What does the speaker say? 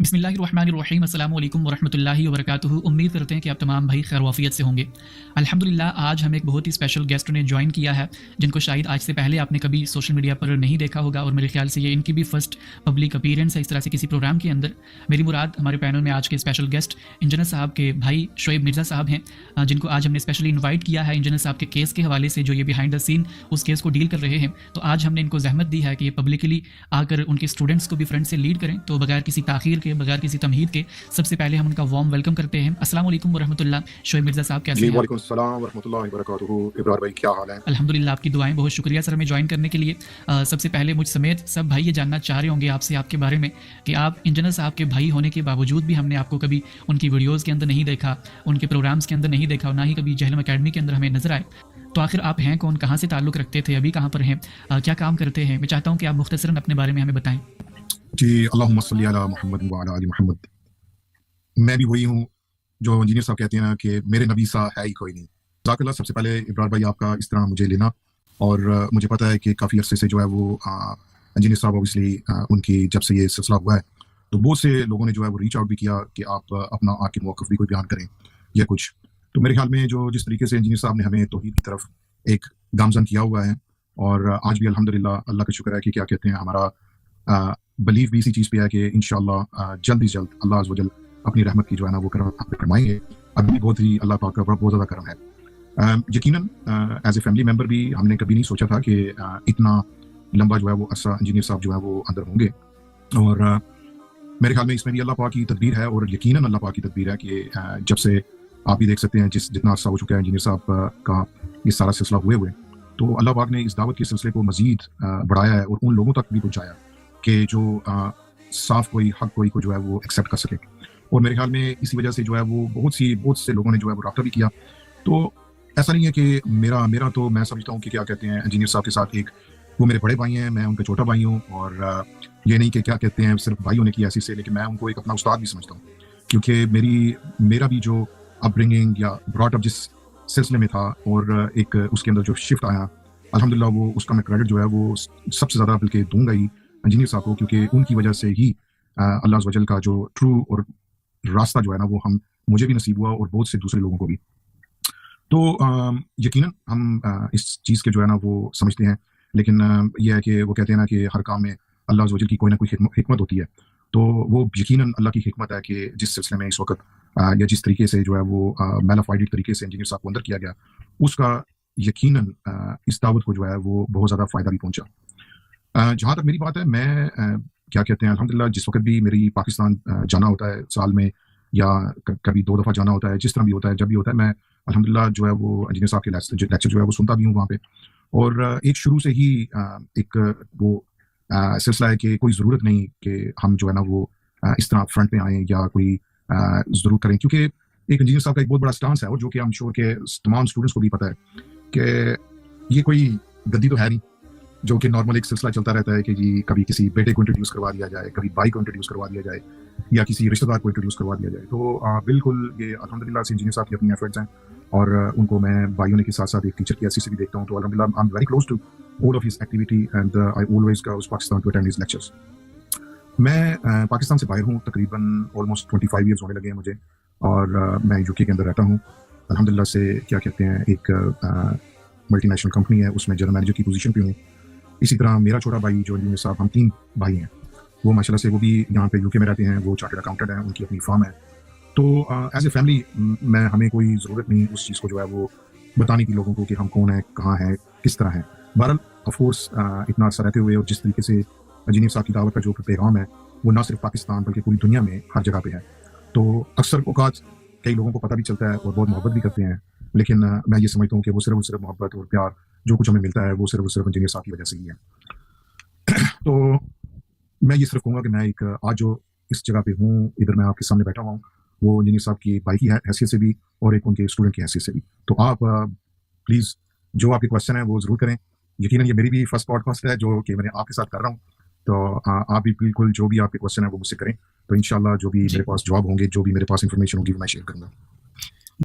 बिस्मिल्लाहिर्रहमानिर्रहीम अस्सलामु अलैकुम वरहमतुल्लाहि वबरकातुहू। उम्मीद करते हैं कि आप तमाम भाई खैर वाफ़ियत से होंगे। अल्हम्दुलिल्लाह आज हम एक बहुत ही स्पेशल गेस्ट ने जॉइन किया है, जिनको शायद आज से पहले आपने कभी सोशल मीडिया पर नहीं देखा होगा और मेरे ख्याल से ये इनकी भी फर्स्ट पब्लिक अपीयरेंस है इस तरह से किसी प्रोग्राम के अंदर। मेरी मुराद हमारे पैनल में आज के स्पेशल गेस्ट इंजीनियर साहब के भाई शोएब मिर्ज़ा साहब हैं, जिनको आज हमने स्पेशली इन्वाइट किया है इंजीनियर साहब के केस के हवाले से, जो ये बिहाइंड द सीन उस केस को डील कर रहे हैं। तो आज हमने इनको जहमत दी है कि ये पब्लिकली आकर उनके स्टूडेंट्स को भी फ्रंट से लीड करें। तो बगैर किसी ताख़ीर के, बगैर किसी तमहीद के, सबसे पहले हम उनका वार्म वेलकम करते हैं। अस्सलाम वालेकुम वरहमतुल्लाह। शोएब मिर्ज़ा साहब कैसे हैं? वालेकुम अस्सलाम वरहमतुल्लाहि वबरकातुहू। इब्रार भाई क्या हाल है? अल्हम्दुलिल्लाह, आपकी दुआएं, बहुत शुक्रिया सर हमें ज्वाइन करने के लिए। सबसे पहले मुझ समेत सब भाई ये जानना चाह रहे होंगे आपसे, आपके बारे में, कि आप इंजीनियर साहब के भाई होने के बावजूद भी हमने आपको कभी उनकी वीडियोज़ के अंदर नहीं देखा, उनके प्रोग्राम्स के अंदर नहीं देखा और ना ही कभी जहलम अकेडमी के अंदर हमें नजर आए। तो आखिर आप हैं कौन, कहाँ से ताल्लुक़ रखते थे, अभी कहाँ पर हैं, क्या काम करते हैं? मैं चाहता हूँ कि आप मुख्तसरन अपने बारे में हमें बताएं। जी, अल्लाहुम्मा सल्ली अला मुहम्मद व अला आलि मुहम्मद। मैं भी वही हूँ जो इंजीनियर साहब कहते हैं कि मेरे नबी सा है ही कोई नहीं। ज़ाकल्लाह, सबसे पहले इब्रार भाई आपका इस तरह मुझे लेना, और मुझे पता है कि काफ़ी अरसे से जो है वो इंजीनियर साहब ऑब्वियसली उनकी जब से ये सिलसिला हुआ है तो बहुत से लोगों ने जो है वो रीच आउट भी किया कि आप अपना आके मौक़िफ़ भी कोई बयान करें या कुछ। तो मेरे ख्याल में जो जिस तरीके से इंजीनियर साहब ने हमें तौहीद की तरफ एक गामज़न किया हुआ है, और आज भी अल्हम्दुलिल्लाह अल्लाह का शुक्र है कि क्या कहते हैं, हमारा बिलीव भी इसी चीज़ पे है कि इंशाअल्लाह जल्द ही जल्द अल्लाह अज़्ज़ व जल अपनी रहमत की जो है ना वो करवाएंगे। अभी बहुत ही अल्लाह पाक का बहुत ज़्यादा करम है। यकीनन एज ए फैमिली मेम्बर भी हमने कभी नहीं सोचा था कि इतना लंबा जो है वो अरसा इंजीनियर साहब जो है वो अंदर होंगे, और मेरे ख्याल में इसमें भी अल्लाह पाक की तदबीर है, और यकीनन अल्लाह पाक की तदबीर है कि जब से आप भी देख सकते हैं जितना अरसा हो चुका है इंजीनियर साहब का ये सारा सिलसिला हुए, तो अल्लाह पाक ने इस दावत के सिलसिले को मज़ीद बढ़ाया है और उन लोगों तक भी पहुँचाया कि जो साफ कोई हक कोई को जो है वो एक्सेप्ट कर सके। और मेरे ख्याल में इसी वजह से जो है वो बहुत से लोगों ने जो है वो रब्ता भी किया। तो ऐसा नहीं है कि मेरा तो मैं समझता हूँ कि क्या कहते हैं, इंजीनियर साहब के साथ एक वो मेरे बड़े भाई हैं, मैं उनका छोटा भाई हूँ, और ये नहीं कि क्या कहते हैं सिर्फ भाई होने की हैसियत से, लेकिन मैं उनको एक अपना उस्ताद भी समझता हूँ, क्योंकि मेरा भी जो अपब्रिंगिंग या ब्रॉट अप जिस सिलसिले में था और एक उसके अंदर जो शिफ्ट आया, अल्हम्दुलिल्लाह वो उसका मैं क्रेडिट जो है वो सबसे ज़्यादा बल्कि दूंगा ही इंजीनियर साहब को, क्योंकि उनकी वजह से ही अल्लाह अज़्ज़ व जल का जो ट्रू और रास्ता जो है ना वो मुझे भी नसीब हुआ और बहुत से दूसरे लोगों को भी। तो यकीनन हम इस चीज़ के जो है ना वो समझते हैं, लेकिन ये है कि वो कहते हैं ना कि हर काम में अल्लाह अज़्ज़ व जल की कोई ना कोई हिकमत होती है। तो वो यकीनन अल्लाह की हिकमत है कि जिस सिलसिले में इस वक्त या जिस तरीके से जो है वो मेलाफाइडेड तरीके से इंजीनियर साहब को अंदर किया गया, उसका यकीनन इस दावत को जो है वो बहुत ज़्यादा फ़ायदा भी पहुँचा। जहाँ तक मेरी बात है, मैं क्या कहते हैं, अल्हम्दुलिल्लाह जिस वक्त भी मेरी पाकिस्तान जाना होता है साल में, या कभी 2 दफ़ा जाना होता है, जिस तरह भी होता है, जब भी होता है, मैं अल्हम्दुलिल्लाह जो है वो इंजीनियर साहब के लेक्चर जो है वो सुनता भी हूँ वहाँ पे। और एक शुरू से ही एक वो सिलसिला है कि कोई ज़रूरत नहीं कि हम जो है ना वो इस तरह फ्रंट में आएँ या कोई ज़रूर करें, क्योंकि एक इंजीनियर साहब का एक बहुत बड़ा स्टांस है, और जो कि आई एम श्योर के तमाम स्टूडेंट्स को भी पता है कि ये कोई गद्दी तो है नहीं जो कि नॉर्मल एक सिलसिला चलता रहता है कि जी कभी किसी बेटे को इंट्रोड्यूस करवा दिया जाए, कभी भाई को इंट्रोड्यूस करवा दिया जाए, या किसी रिश्तेदार को इंट्रोड्यूस करवा दिया जाए। तो बिल्कुल ये अल्हम्दुलिल्लाह से इंजीनियर साहब की अपनी एफर्ट्स हैं, और उनको मैं भाई होने के साथ साथ एक टीचर की हैसियत से भी देखता हूँ। तो अल्हम्दुलिल्लाह I am very close to all of his activity, and I always goes Pakistan to attend his lectures. मैं पाकिस्तान से बाहर हूँ, तकरीबन ऑलमोस्ट 25 ईयर्स होने लगे हैं मुझे, और मैं यूके के अंदर रहता हूँ अल्हम्दुलिल्लाह से। क्या कहते हैं, एक मल्टीनेशनल कंपनी है, उसमें जनरल मैनेजर की पोजीशन पे हूँ। इसी तरह मेरा छोटा भाई जो इंजीनियर साहब, हम 3 भाई हैं, वो माशाल्लाह से वो भी यहाँ पे यूके में रहते हैं, वो चार्टर्ड अकाउंटेंट हैं, उनकी अपनी फर्म है। तो एज ए फैमिली मैं हमें कोई ज़रूरत नहीं उस चीज़ को जो है वो बताने की लोगों को कि हम कौन है, कहाँ हैं, किस तरह हैं। बहरहाल ऑफ कोर्स इतना अर्सा रहते हुए और जिस तरीके से इंजीनियर साहब की दावत का जो पैगाम है वो ना सिर्फ पाकिस्तान बल्कि पूरी दुनिया में हर जगह पे है। तो अक्सर औकात कई लोगों को पता भी चलता है और बहुत मोहब्बत भी करते हैं, लेकिन मैं ये समझता हूँ कि वो सिर्फ मोहब्बत और प्यार जो कुछ हमें मिलता है वो सिर्फ इंजीनियर साहब की वजह से ही है। तो मैं ये सिर्फ कहूँगा कि मैं एक आज जो इस जगह पे हूँ, इधर मैं आपके सामने बैठा हुआ हूँ, वो इंजीनियर साहब की भाई की हैसियत से भी और एक उनके स्टूडेंट की हैसियत से भी। तो आप प्लीज़ जो आपके क्वेश्चन है वो ज़रूर करें। यकीनन ये मेरी भी फर्स्ट पॉडकास्ट है जो कि मैंने आपके साथ कर रहा हूँ, तो आप भी बिल्कुल जो भी आपके क्वेश्चन है वो मुझसे करें, तो इंशाल्लाह जो भी मेरे पास जवाब होंगे, जो भी मेरे पास इन्फॉर्मेशन होगी वो मैं शेयर करूँगा।